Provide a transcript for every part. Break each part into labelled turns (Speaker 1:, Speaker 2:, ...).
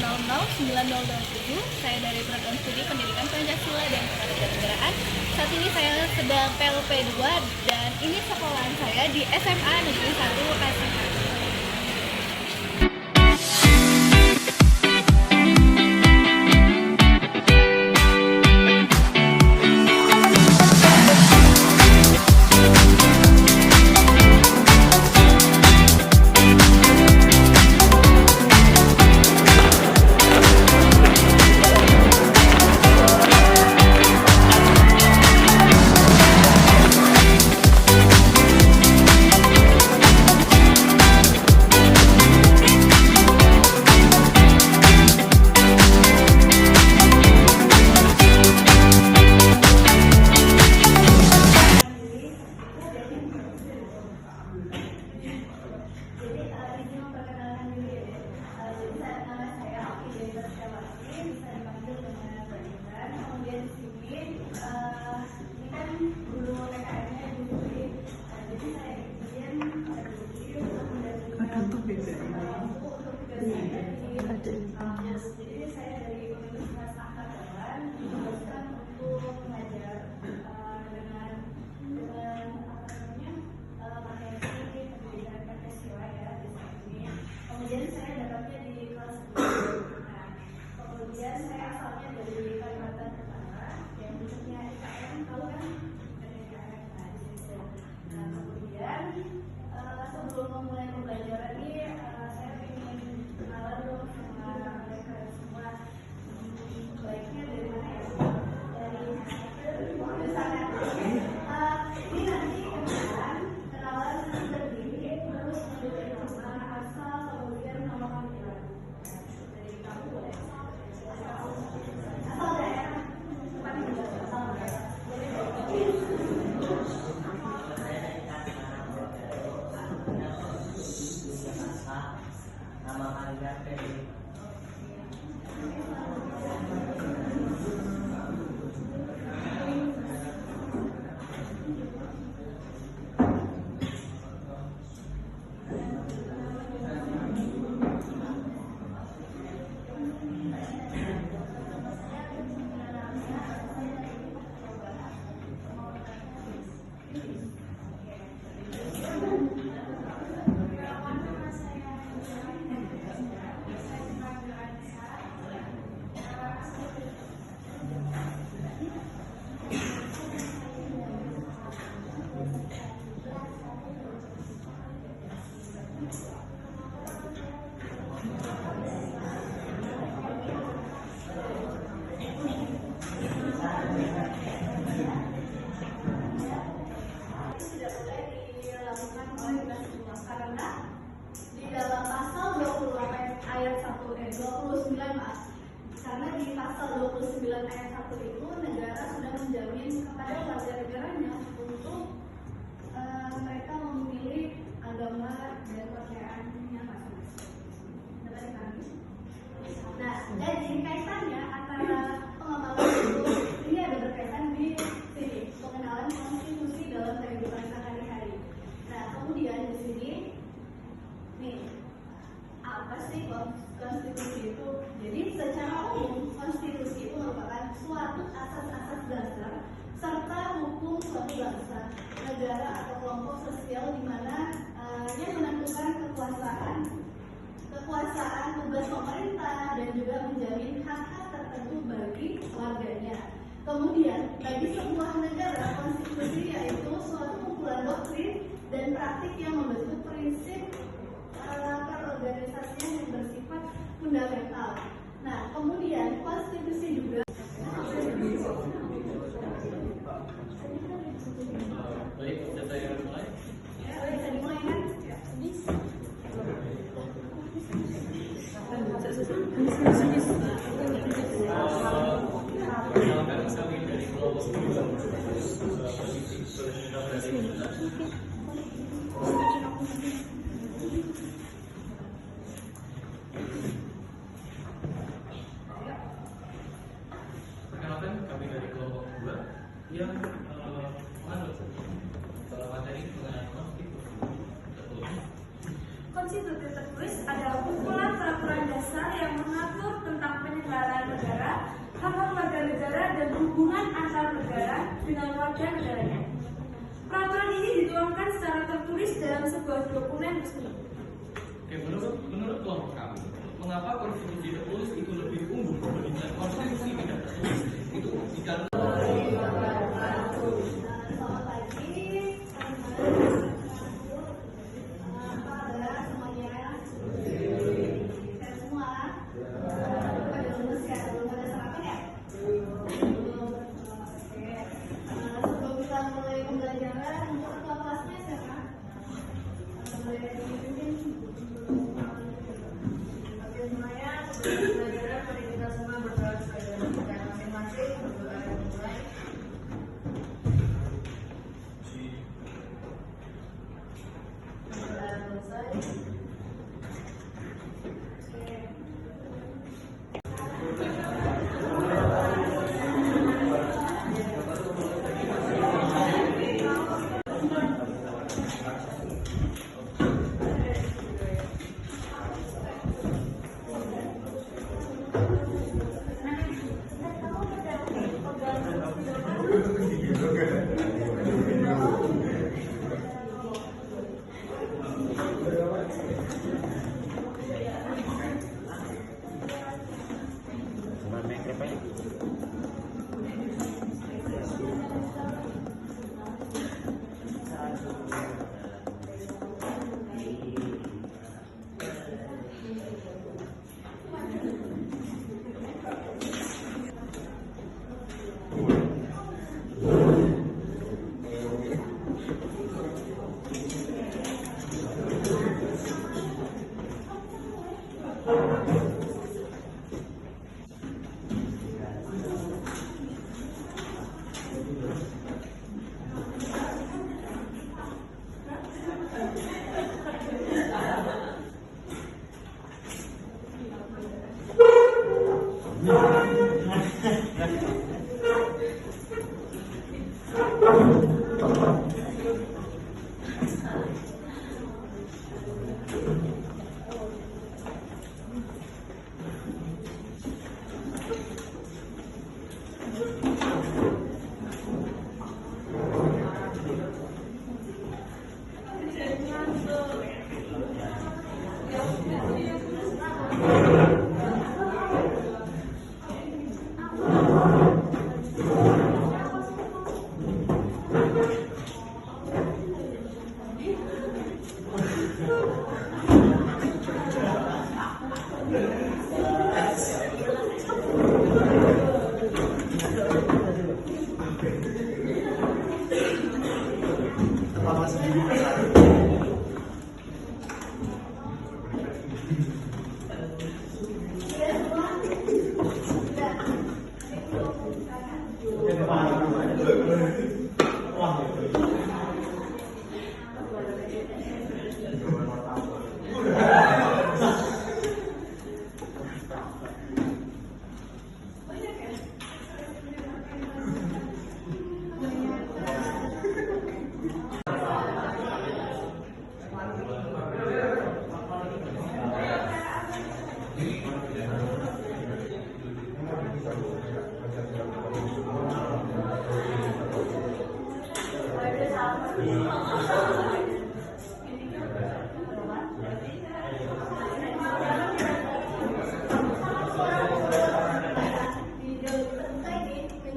Speaker 1: 009027. Saya dari Program Studi Pendidikan Pancasila dan Kewarganegaraan. Saat ini saya sedang PLP 2 dan ini sekolahan saya di SMA Negeri 1 Bekasi. Jadi saya dari Universitas Angkatan diharuskan untuk mengajar dengan materi pendidikan Pancasila ya di sini. Kemudian saya dapatnya di kelas 10. Nah, kemudian saya asalnya dari Kalimantan Utara yang bentuknya IKN, tahu kan? IKN, nah di situ. Nah kemudian sebelum memulai pembelajaran ini saya ingin kenalan dong sama mereka semua. Baiknya dari mana ya? Dari sana. Ini nanti kenalan terdiri terus dari nama asal kemudian nama panggilan. Dari kamu boleh. Asal daerah. Asal daerah.
Speaker 2: Nama kalian Febri. Karena di pasal 29 ayat 1 itu negara sudah menjamin kepada warga negaranya untuk mereka memilih agama dan kepercayaannya masing-masing. Nah, jadi kaitannya antara pengembangan itu ini ada berkaitan di sini pengenalan konstitusi dalam kehidupan sehari-hari. Nah, kemudian di sini nih apa sih konstitusi itu? Jadi secara umum konstitusi itu merupakan suatu asas-asas dasar serta hukum suatu bangsa, negara atau kelompok sosial di mana yang menentukan kekuasaan tugas pemerintah dan juga menjamin hak-hak tertentu bagi warganya. Kemudian bagi sebuah negara, konstitusi yaitu suatu kumpulan doktrin dan praktik yang membentuk prinsip perorganisasian yang bersifat fundamental. Nah, kemudian konstitusi juga Baik, saya mulai.
Speaker 1: ya, bisa dimulai kan?
Speaker 2: Kami dari kelompok perkenalkan kami dari kelompok 2 yang menganut materi mengenai konstitusi.
Speaker 3: Konstitusi tertulis adalah kumpulan peraturan dasar yang mengatur
Speaker 1: hubungan antar negara dengan warga negaranya. Peraturan ini dituangkan secara tertulis dalam sebuah dokumen resmi.
Speaker 3: Oke, menurut kelompok kami, mengapa konstitusi tertulis itu lebih unggul dibandingkan konstitusi tidak tertulis? Itu dikarenakan
Speaker 2: Selamat pagi, apa kabar semuanya? Sehat semua? Pada lulus ya? Belum pada sarapan ya? Belum. Oke. Sebelum kita mulai pembelajaran, untuk ketua kelasnya siapa? Boleh dipimpin?
Speaker 4: Oke semuanya, sebelum pembelajaran mari kita semua berdoa kepada kita masing-masing. Berdoa dimulai. Berdoa selesai.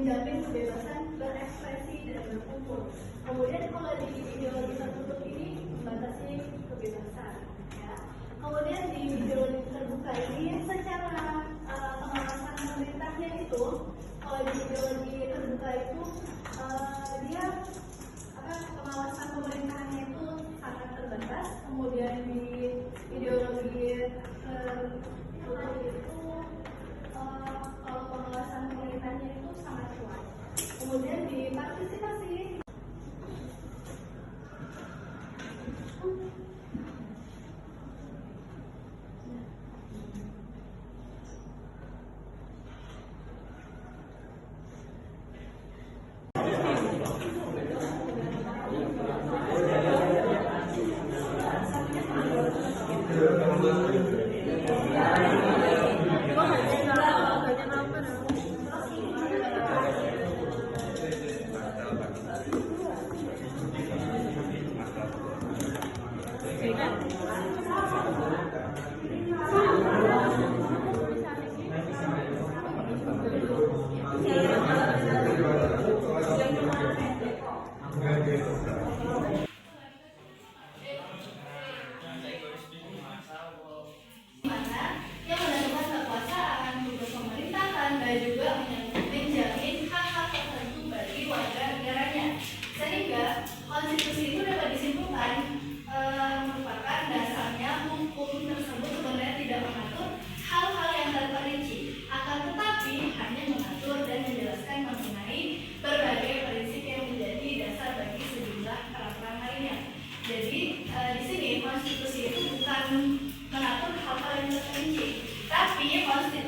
Speaker 2: Menjamin kebebasan berekspresi dan berkumpul. Kemudian kalau di ideologi tertutup ini membatasi kebebasan. Ya. Kemudian di ideologi terbuka ini secara pengawasan pemerintahnya itu, kalau di ideologi terbuka itu dia pengawasan pemerintahannya itu sangat terbatas. Kemudian di ideologi tertutup itu kalau pengawasan pemerintahnya itu sangat kuat. Kemudian di partisipasi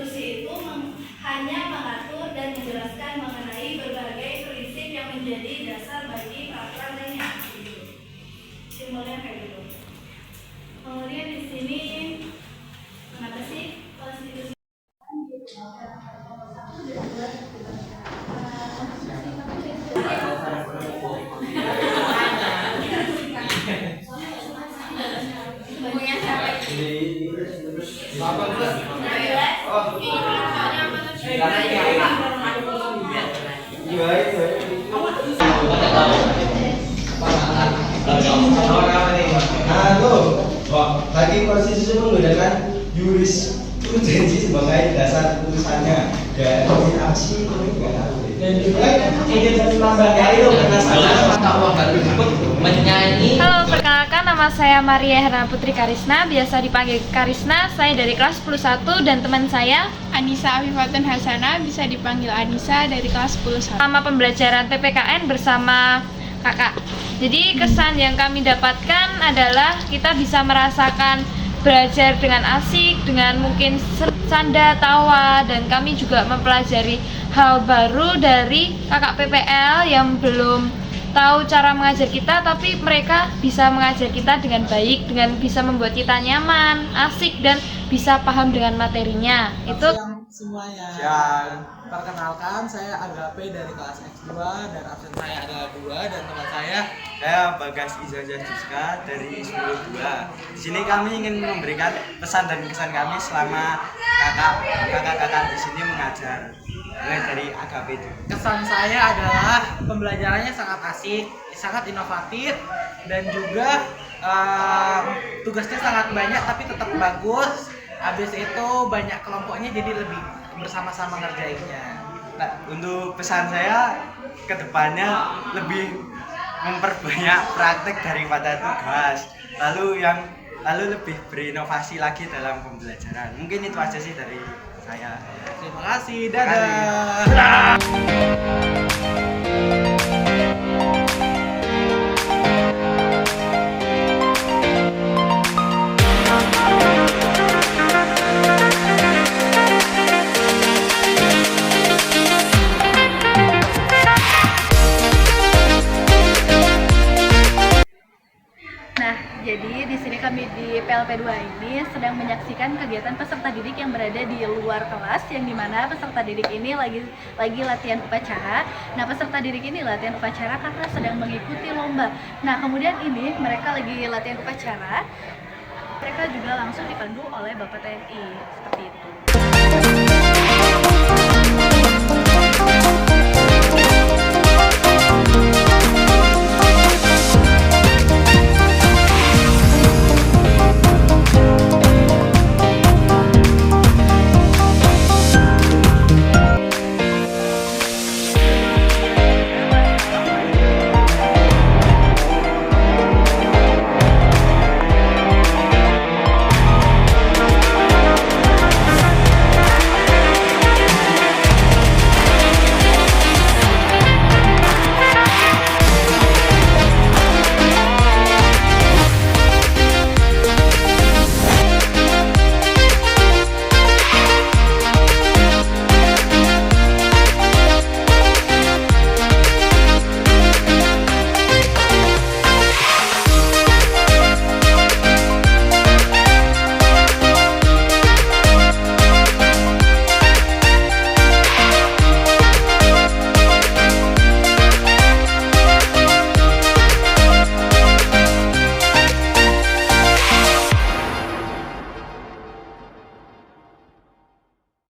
Speaker 2: konstitusi itu hanya mengatur dan menjelaskan mengenai berbagai prinsip yang menjadi dasar bagi peraturan lainnya. Simbolnya kayak gitu. Kemudian di sini kenapa sih konstitusi?
Speaker 5: Hakim konstitusi menggunakan jurisprudensi sebagai dasar putusannya. Dan apa sih itu enggak tahu. Dan juga ingin menambahkan itu karena
Speaker 6: menyanyi. Halo, perkenalkan nama saya Maria Herna Putri Karisna, biasa dipanggil Karisna. Saya dari kelas 11 dan teman saya
Speaker 7: Anissa Afifatun Hasana, bisa dipanggil Anissa, dari kelas 11.
Speaker 6: sama pembelajaran PPKN bersama kakak. Jadi kesan yang kami dapatkan adalah kita bisa merasakan belajar dengan asik, dengan mungkin canda, tawa, dan kami juga mempelajari hal baru dari kakak PPL yang belum tahu cara mengajar kita, tapi mereka bisa mengajar kita dengan baik, dengan bisa membuat kita nyaman, asik, dan bisa paham dengan materinya. Itu
Speaker 8: semuanya.
Speaker 5: Siang.
Speaker 8: Perkenalkan, saya Agape dari kelas X2 dan absen saya adalah 2, dan teman saya
Speaker 5: Bagas Izazah Juska dari 102. Di sini kami ingin memberikan pesan dan kesan kami selama kakak-kakak di sini mengajar. Mulai dari AKP itu.
Speaker 8: kesan saya adalah pembelajarannya sangat asik, sangat inovatif, dan juga tugasnya sangat banyak tapi tetap bagus. Habis itu banyak kelompoknya, jadi lebih bersama-sama ngerjainnya.
Speaker 5: Nah, untuk pesan saya ke depannya lebih memperbanyak praktek daripada tugas. Lalu lebih berinovasi lagi dalam pembelajaran. Mungkin itu aja sih dari saya.
Speaker 8: Terima kasih, dadah.
Speaker 7: Nah, jadi di sini kami di PLP 2 ini sedang menyaksikan kegiatan peserta didik yang berada di luar kelas, yang dimana peserta didik ini lagi latihan upacara. Nah, peserta didik ini latihan upacara karena sedang mengikuti lomba. Nah, kemudian ini mereka lagi latihan upacara, mereka juga langsung dipandu oleh Bapak TNI, seperti itu.